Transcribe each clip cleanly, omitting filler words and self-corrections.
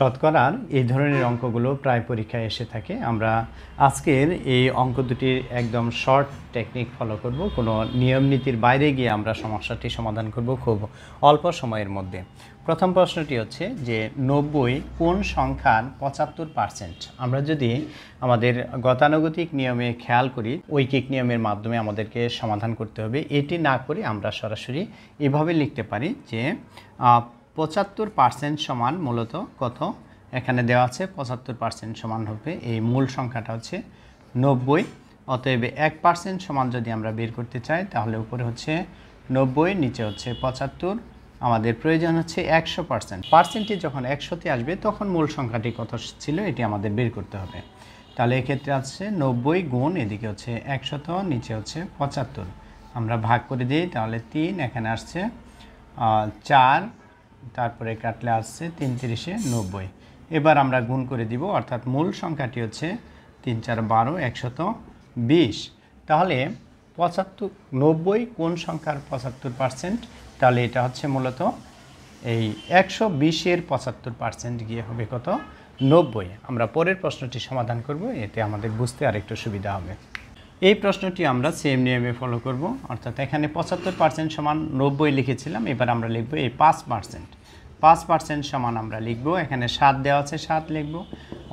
শতকরার এই ধরনের অঙ্কগুলো প্রায় পরীক্ষায় এসে থাকে। আমরা আজকের এই অঙ্ক দুটির একদম শর্ট টেকনিক ফলো করব। কোনো নিয়ম নীতির বাইরে গিয়ে আমরা সমস্যাটি সমাধান করব খুব অল্প সময়ের মধ্যে। প্রথম প্রশ্নটি হচ্ছে যে 90 কোন সংখ্যার 75%? আমরা যদি আমাদের গতানুগতিক নিয়মে খেয়াল করি, ঐকিক নিয়মের মাধ্যমে আমাদেরকে সমাধান করতে হবে। এটি না করে আমরা সরাসরি এভাবে লিখতে পারি যে 75% সমান মূলত কত? এখানে দেওয়া আছে 75% সমান হবে এই মূল সংখ্যাটা হচ্ছে 90। অতএব 1% সমান যদি আমরা বের করতে চাই তাহলে উপরে হচ্ছে 90, নিচে হচ্ছে 75। আমাদের প্রয়োজন হচ্ছে 100%। পার্সেন্টটি যখন 100-তে আসবে তখন মূল সংখ্যাটি কত ছিল এটি আমাদের বের করতে হবে। তাহলে এক্ষেত্রে আছে 90 গুণ এদিকে হচ্ছে 100, নিচে হচ্ছে 75। আমরা ভাগ করে দিই, তাহলে 3, এখানে আসছে 4, তারপরে কাটলে আসছে 3 × 90। এবার আমরা গুণ করে দিব, অর্থাৎ মূল সংখ্যাটি হচ্ছে 3 × 4 = 12, 120। তাহলে 90 কোন সংখ্যার 75%? তাহলে এটা হচ্ছে মূলত এই 120-এর 75% গিয়ে হবে কত? 90। আমরা পরের প্রশ্নটি সমাধান করব, এতে আমাদের বুঝতে আরেকটু সুবিধা হবে। এই প্রশ্নটি আমরা সেম নিয়মে ফলো করব, অর্থাৎ এখানে 75% সমান 90 লিখেছিলাম, এবার আমরা লিখব এই 5%। 5% সমান আমরা লিখব, এখানে 7 দেওয়া আছে 7 লিখব।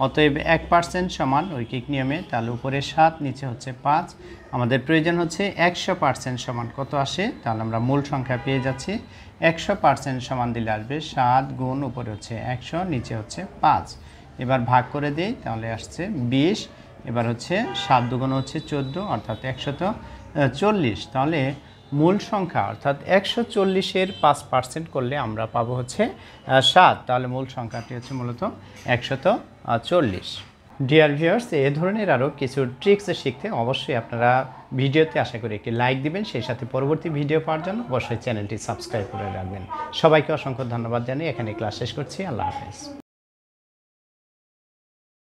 অতএব 1% সমান ঐকিক নিয়মে, তাহলে উপরে 7, নিচে হচ্ছে 5। আমাদের প্রয়োজন হচ্ছে 100% সমান কত আসে, তাহলে আমরা মূল সংখ্যা পেয়ে যাচ্ছি। 100% সমান দিলে আসবে 7 গুণ উপরে হচ্ছে 100, নিচে হচ্ছে 5। এবার ভাগ করে দিই, তাহলে আসছে 20। এবার হচ্ছে 7 দুগুণ হচ্ছে 14, অর্থাৎ 140। তাহলে মূল সংখ্যা অর্থাৎ 140-এর 5% করলে আমরা পাবো হচ্ছে 7। তাহলে মূল সংখ্যাটি হচ্ছে মূলত 140। ডিয়ার ভিউয়ার্স, এ ধরনের আরও কিছু ট্রিক্স শিখতে অবশ্যই আপনারা ভিডিওতে আশা করি একটি লাইক দিবেন, সেই সাথে পরবর্তী ভিডিও পাওয়ার জন্য অবশ্যই চ্যানেলটি সাবস্ক্রাইব করে রাখবেন। সবাইকে অসংখ্য ধন্যবাদ জানিয়ে এখানে ক্লাস শেষ করছি। আল্লাহ হাফেজ।